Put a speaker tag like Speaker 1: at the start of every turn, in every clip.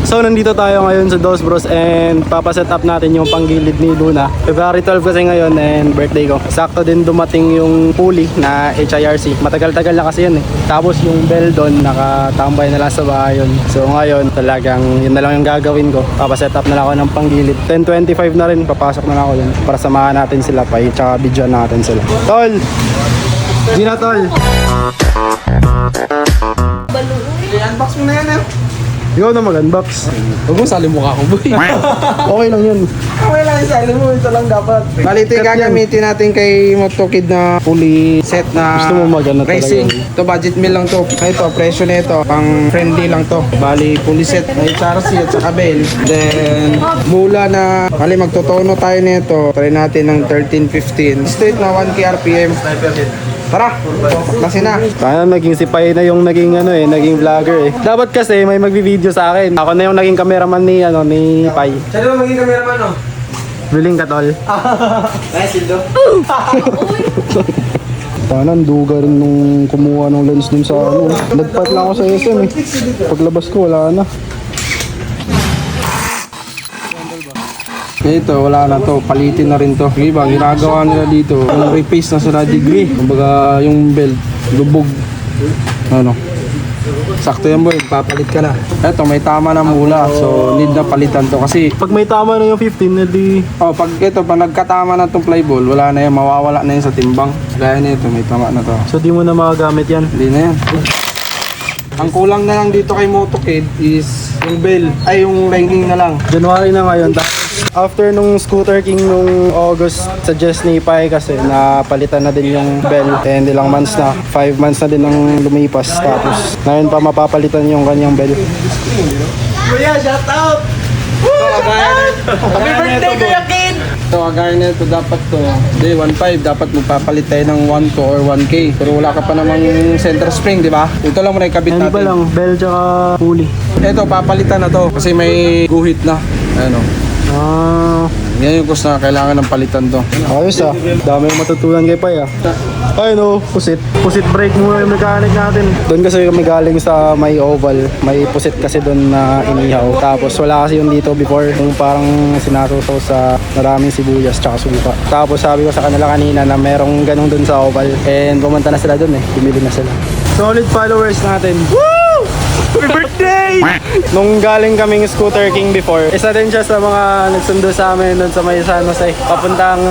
Speaker 1: So nandito tayo ngayon sa Dos Bros and papaset up natin yung panggilid ni Luna. February 12 kasi ngayon and birthday ko. Sakto din dumating yung pulley na HIRC. Matagal-tagal na kasi yun eh. Tapos yung bell doon nakatambay na lang sa bahay yun. So ngayon talagang yun na lang yung gagawin ko. Papaset up na lang ako ng panggilid. 10:25 na rin papasok na lang ako yun para samahan natin sila pa tsaka video natin sila. Tol! Hindi na tol!
Speaker 2: I-unbox mo na yan eh.
Speaker 1: Ikaw na mag-unbox.
Speaker 2: Huwag mo sali mukha ko, boy.
Speaker 1: Okay lang yun.
Speaker 2: Okay lang yung sali mo, ito lang dapat. Bali, ito yung gagamitin natin kay Motokid na fully set na
Speaker 1: Gusto mo mag-ano
Speaker 2: racing.
Speaker 1: talaga?
Speaker 2: Ito, budget meal lang to. Ito, presyo na ito. Pang friendly lang to. Bali, fully set na HRC at saka bell. Then, mula na, bali, magtotono tayo nito. Try natin ng 13-15. Straight na 1K RPM. Tara, kasi na.
Speaker 1: Sana naging si Pai na yung naging naging vlogger eh. Dapat kasi may magbi-video sa akin. Ako na yung naging cameraman ni ni Pai.
Speaker 2: Siya naman maging cameraman, no?
Speaker 1: Willing ka tol.
Speaker 2: Nice, Sildo.
Speaker 1: Sana duga rin nung kumuha ng lens dun sa Nagpat lang ako sa SM eh. Paglabas ko wala na.
Speaker 2: Ito, wala na to. Palitin na rin to. Diba, ginagawa nila dito. Yung repaste na sa degree. Kumbaga, yung belt, lubog. Ano? Sakto yan boy, papalit ka na. Ito, may tama na mula. So, need na palitan to. Kasi,
Speaker 1: Pag may tama na yung 15, edi
Speaker 2: pag nagkatama na tong flyball, wala na yan. Mawawala na yan sa timbang. Gaya nito, may tama na to.
Speaker 1: so di mo na magagamit yan.
Speaker 2: Hindi na yan. Ang kulang na lang dito kay Motokid is yung bell. Ay, yung ranking na lang.
Speaker 1: January na ngayon. After nung Scooter King nung August, suggest ni Pai kasi napalitan na din yung bell. And ilang months na, 5 months na din nang lumipas. Tapos ngayon pa mapapalitan yung kanyang bell.
Speaker 2: Kuya, shout out! Happy birthday, Kuya Kid! Ito, kagaya na ito, dapat to. Day 1.5, dapat magpapalit tayo ng 1 to or 1K. Pero wala ka pa namang center spring, di ba? Ito lang muna ikabit
Speaker 1: Hindi pa
Speaker 2: natin.
Speaker 1: lang, bell tsaka pulley.
Speaker 2: Ito, papalitan na to kasi may guhit na. Ano? Yan yung course na kailangan ng palitan to.
Speaker 1: Ayos ah. Dami yung matutunan kay Pai ah. Ay no, pusit. Pusit brake muna yung mechanic natin. Doon kasi kami galing sa may oval. May pusit kasi doon na inihaw. Tapos wala kasi yung dito before. Yung parang sinasusaw sa maraming sibuyas tsaka suka. Tapos sabi ko sa kanila kanina na merong ganun doon sa oval. And pumunta na sila doon eh. Bumili na sila. Solid followers natin. Woo! Happy birthday! Nung galing kaming Scooter King before, isa din siya sa mga nagsundo sa amin doon sa may San Jose. Papuntang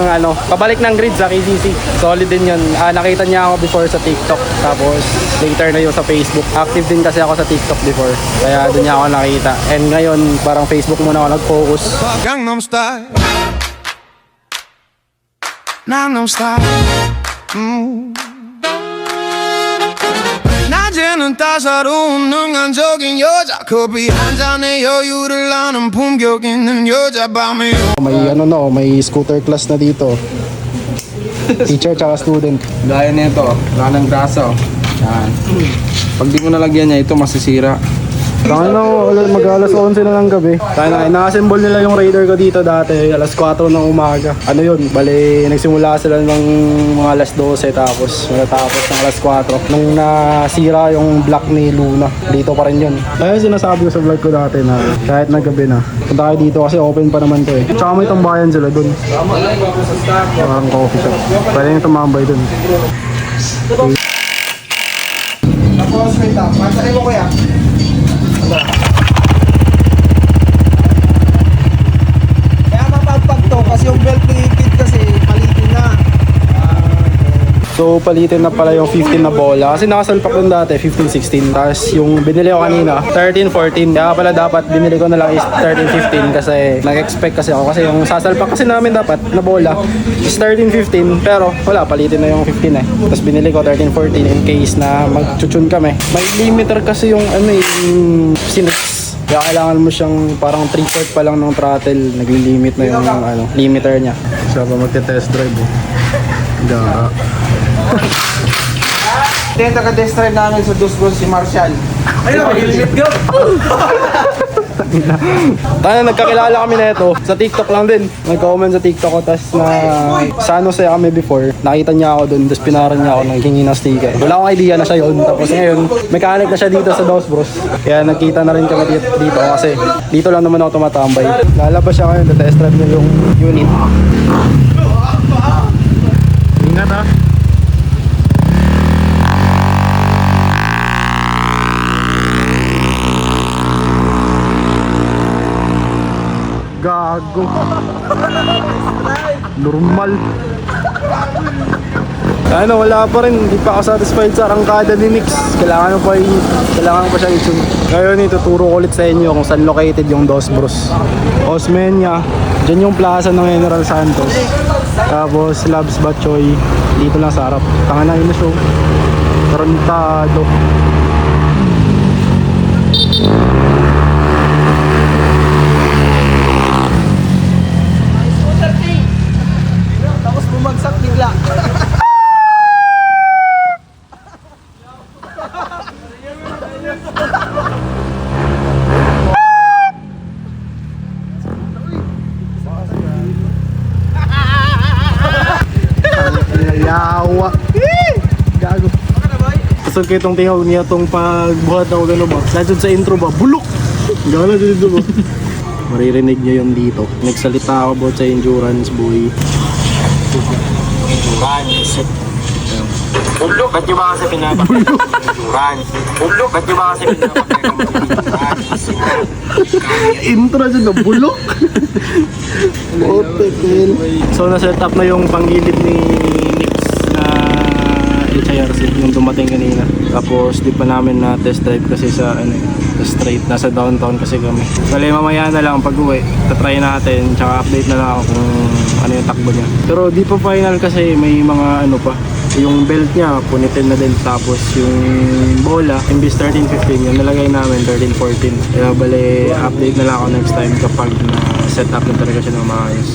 Speaker 1: pabalik ng grid sa KCC. Solid din yun. Nakita niya ako before sa TikTok. Tapos later na yun sa Facebook. Active din kasi ako sa TikTok before. Kaya doon niya ako nakita. And ngayon, parang Facebook muna ako nag-focus.
Speaker 3: Gangnam Style. Gangnam Style. 낮에는 따사로운 능한적인 여자 커피 한 잔에 여유를 나는 품격 있는 여자 밤에
Speaker 1: May may scooter class na dito. Teacher tsaka student.
Speaker 2: Gaya nito, wala ng grasa. Yan. Pag di mo nalagyan niya, ito masisira.
Speaker 1: Tangin na, mag-alas 11 na ng gabi. Naka-assemble nila yung Raider ko dito dati, alas 4 ng umaga. Ano yun, bali nagsimula sila ng mga alas 12 tapos matatapos ng alas 4. Nung nasira yung block ni Luna, dito pa rin yun. Kaya sinasabi ko sa vlog ko dati na kahit na gabi na, punta kayo dito kasi open pa naman to eh. Tsaka may tambayan sila dun. Parang coffee shop. Pwede yung tumambay dun.
Speaker 2: Tapos, wait lang. Mansari mo kuya. Kaya mapagpag to kasi yung belt ni Kid kasi palitin na.
Speaker 1: So palitin na pala yung 15 na bola kasi nakasalpak dun dati 15-16. Tapos yung binili ko kanina 13-14. Kaya pala dapat binili ko na lang is 13-15 kasi nag-expect kasi ako kasi yung sasalpak kasi namin dapat na bola is 13-15 pero wala, palitin na yung 15 eh. Tapos binili ko 13-14 in case na mag-chuchun kami. May limiter kasi yung yung sinus. Kaya kailangan mo siyang parang 3/4 pa lang ng throttle. Nagli-limit na yung limiter niya. Siya pa magte-test drive eh. Gaga.
Speaker 2: Ito yung taga-test drive namin sa Dos Bros si Marshall. Ayun, mag-limit go!
Speaker 1: Tayo, nagkakilala kami na ito. Sa TikTok lang din. Nag-comment sa TikTok ko. Tapos na sa San Jose kami before. Nakita niya ako doon. Tapos pinaran niya ako ng hingi ng sticker. Wala akong idea na siya yun. Tapos ngayon, mechanic na siya dito sa Dos Bros. Kaya nagkita na rin kami dito kasi dito lang naman ako tumatambay. Lalabas siya ngayon. Test drive niya yung unit. Ingat ha. Gago. Normal. Ano, wala pa rin. Hindi pa ako satisfied sa arangkada ni Nix. Kailangan pa siya i-tune. Ngayon, ituturo ko ulit sa inyo kung saan located yung Dos Bros. Osmeña. Diyan yung plaza ng General Santos. Tapos, Labs Batchoy. Dito lang sa harap. Tangan na yun na show. Tarantado.
Speaker 2: Tapos bumagsak bigla.
Speaker 1: Yawa. Gago. Kasal kayo itong tingaw niya itong pagbuhat ako gano'n ba? Nandiyan sa intro ba? Bulok! Gano'n dito ba? Maririnig niyo yung dito. Nagsalita ako about sa endurance boy.
Speaker 4: Endurance. Bulok. Ba't nyo ba kasi pinapakita ng endurance? Bulok. Ba't nyo ba kasi pinapakita ng endurance?
Speaker 1: Intro dyan na bulok! So na-set up na yung panggilid ni Nix na HIRC yung dumating kanina. Tapos di pa namin na test drive kasi sa straight, nasa downtown kasi kami. Bale mamaya na lang pag uwi, tatry natin, tsaka update na lang ako kung ano yung takbo niya. Pero di pa final kasi may mga ano pa. Yung belt niya, punitin na din. Tapos yung bola, imbis 13-15, yung nalagay namin 13-14. Kaya bale, update na lang ako next time kapag na-set up na talaga siya ng maayos.